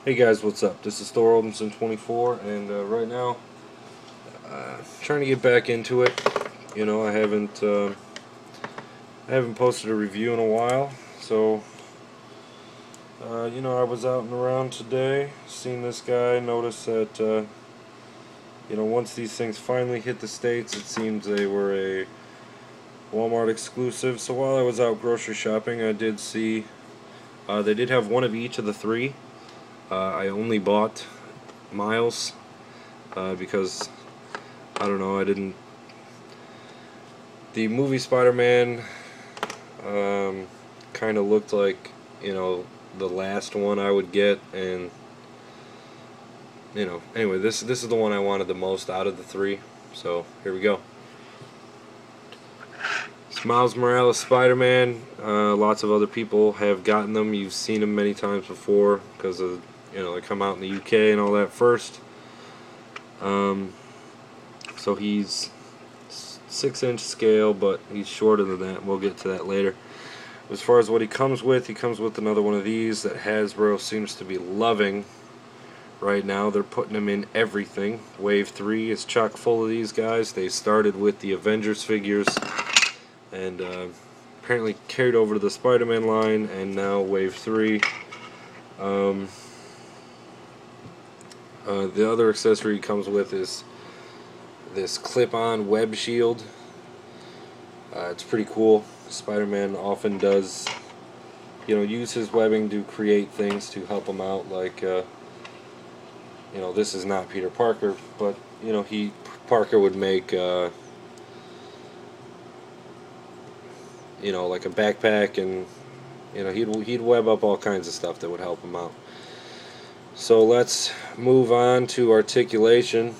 Hey guys, what's up? This is Thor Oldenson 24, and right now, trying to get back into it. You know, I haven't posted a review in a while, so you know, I was out and around today, seen this guy, noticed that you know, once these things finally hit the States, it seems they were a Walmart exclusive. So while I was out grocery shopping, I did see they did have one of each of the three. I only bought Miles because I don't know, I didn't. The movie Spider-Man kind of looked like, you know, the last one I would get, and you know, anyway, this is the one I wanted the most out of the three. So here we go. It's Miles Morales Spider-Man. Lots of other people have gotten them. You've seen them many times before because of, you know, they come out in the UK and all that first. So he's 6-inch scale, but he's shorter than that. We'll get to that later. As far as what he comes with another one of these that Hasbro seems to be loving right now. They're putting them in everything. Wave 3 is chock full of these guys. They started with the Avengers figures and apparently carried over to the Spider-Man line, and now Wave 3. The other accessory he comes with is this clip-on web shield. It's pretty cool. Spider-Man often does, you know, use his webbing to create things to help him out. Like, you know, this is not Peter Parker, but you know, Parker would make, you know, like a backpack, and you know, he'd web up all kinds of stuff that would help him out. So let's move on to articulation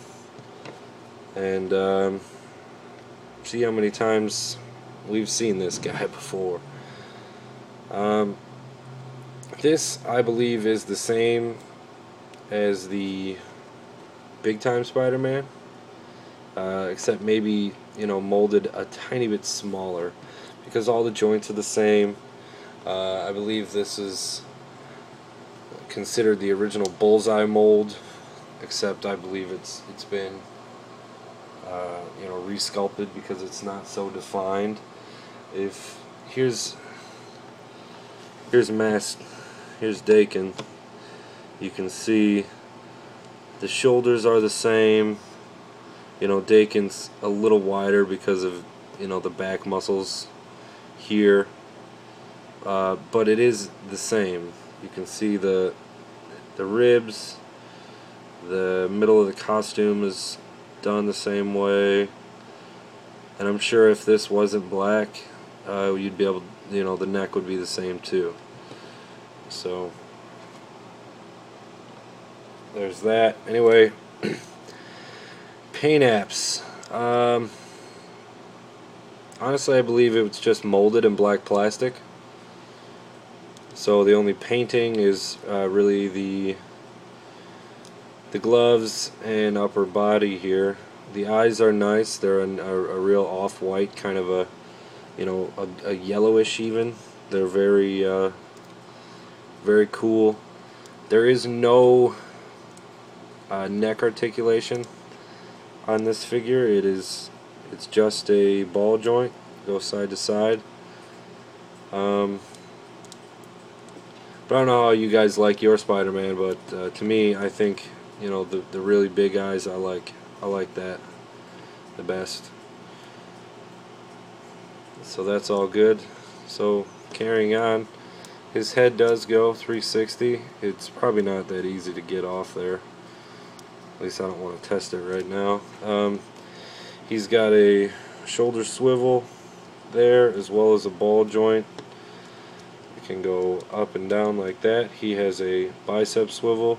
and see how many times we've seen this guy before. This, I believe, is the same as the Big Time Spider-Man, except maybe, you know, molded a tiny bit smaller because all the joints are the same. I believe this is considered the original Bullseye mold, except I believe it's been you know, resculpted because it's not so defined. If here's Dakin. You can see the shoulders are the same. You know, Dakin's a little wider because of, you know, the back muscles here, but it is the same. You can see the ribs. The middle of the costume is done the same way, and I'm sure if this wasn't black, you'd be able, you know, the neck would be the same too. So there's that. Anyway, paint apps. Honestly, I believe it was just molded in black plastic. So the only painting is really the gloves and upper body here. The eyes are nice. They're a real off-white, kind of a, you know, a yellowish even. They're very very cool. There is no neck articulation on this figure. It's just a ball joint, goes side to side. But I don't know how you guys like your Spider-Man, but to me, I think, you know, the really big eyes, I like that the best. So that's all good. So carrying on, his head does go 360. It's probably not that easy to get off there. At least I don't want to test it right now. He's got a shoulder swivel there, as well as a ball joint. It can go up and down like that. He has a bicep swivel.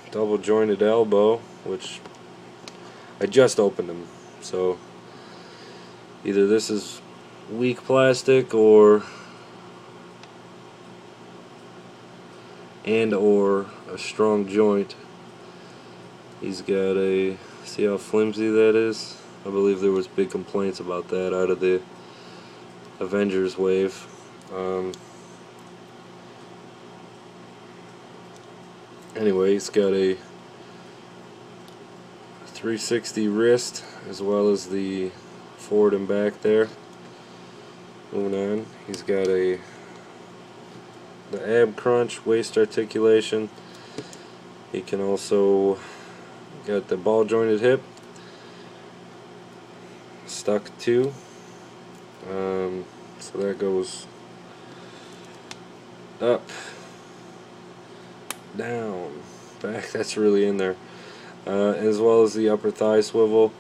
Double jointed elbow, which I just opened him, so either this is weak plastic or a strong joint. He's got a, see how flimsy that is? I believe there was big complaints about that out of the Avengers wave. Anyway, he's got a 360 wrist as well as the forward and back there. Moving on, he's got the ab crunch, waist articulation. He can also got the ball jointed hip, stuck too. So that goes up, down, back. That's really in there. As well as the upper thigh swivel.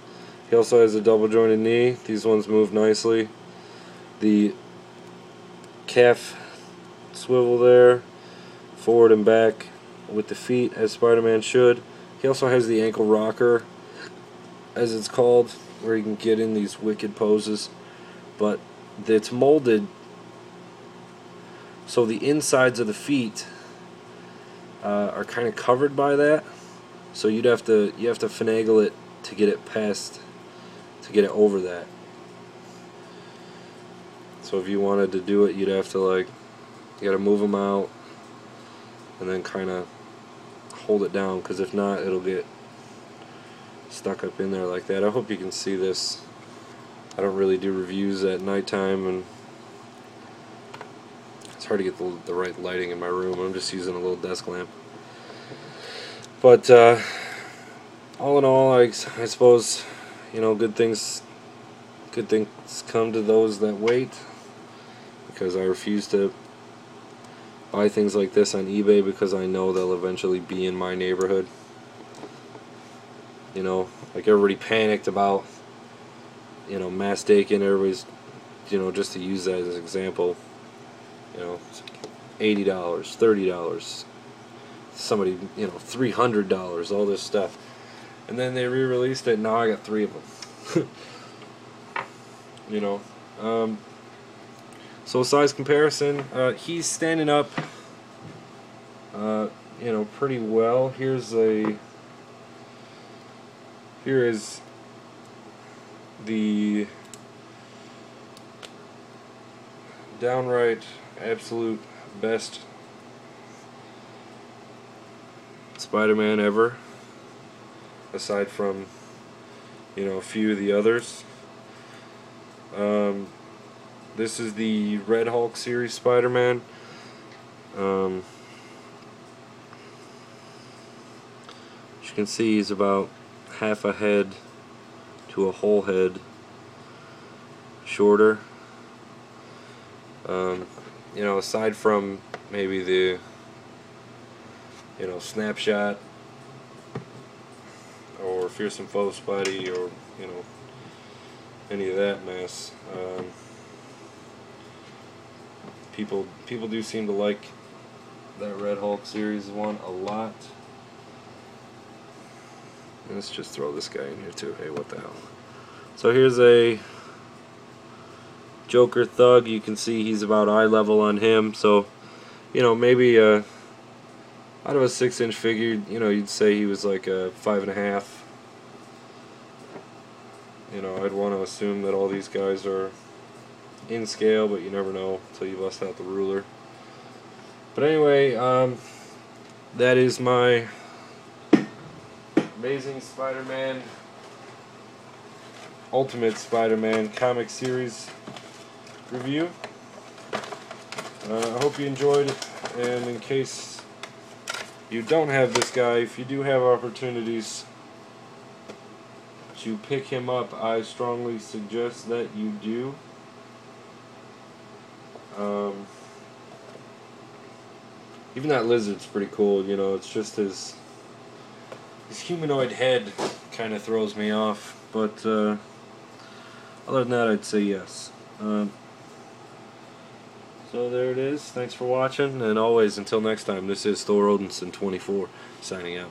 He also has a double jointed knee. These ones move nicely. The calf swivel there, forward and back with the feet as Spider-Man should. He also has the ankle rocker, as it's called, where you can get in these wicked poses, but it's molded so the insides of the feet are kind of covered by that. So you have to finagle it to get it past, to get it over that. So if you wanted to do it, you'd have to, like, you got to move them out and then kind of hold it down, because if not, it'll get stuck up in there like that. I hope you can see this. I don't really do reviews at nighttime, and it's hard to get the right lighting in my room. I'm just using a little desk lamp. But all in all, I suppose, you know, good things come to those that wait, because I refuse to buy things like this on eBay, because I know they'll eventually be in my neighborhood. You know, like everybody panicked about, you know, mass Dakin. Everybody's, you know, just to use that as an example, you know, $80, $30, somebody, you know, $300, all this stuff. And then they re-released it, and now I got 3 of them. You know, so size comparison, he's standing up, you know, pretty well. Here is the downright absolute best Spider-Man ever, aside from, you know, a few of the others. This is the Red Hulk series Spider-Man. As you can see, he's about half a head to a whole head shorter. You know, aside from maybe the, you know, Snapshot or Fearsome Foe Spidey, or, you know, any of that mess, people do seem to like that Red Hulk series one a lot. Let's just throw this guy in here too. Hey, what the hell? So here's a Joker Thug. You can see he's about eye level on him. So, you know, maybe out of a 6-inch figure, you know, you'd say he was like a 5.5. You know, I'd want to assume that all these guys are in scale, but you never know until you bust out the ruler. But anyway, that is my Amazing Spider-Man, Ultimate Spider-Man comic series review. I hope you enjoyed it, and in case you don't have this guy, if you do have opportunities to pick him up, I strongly suggest that you do. Even that lizard's pretty cool, you know, it's just his humanoid head kind of throws me off, but other than that, I'd say yes. So there it is. Thanks for watching, and always, until next time, this is Thor Odinson 24 signing out.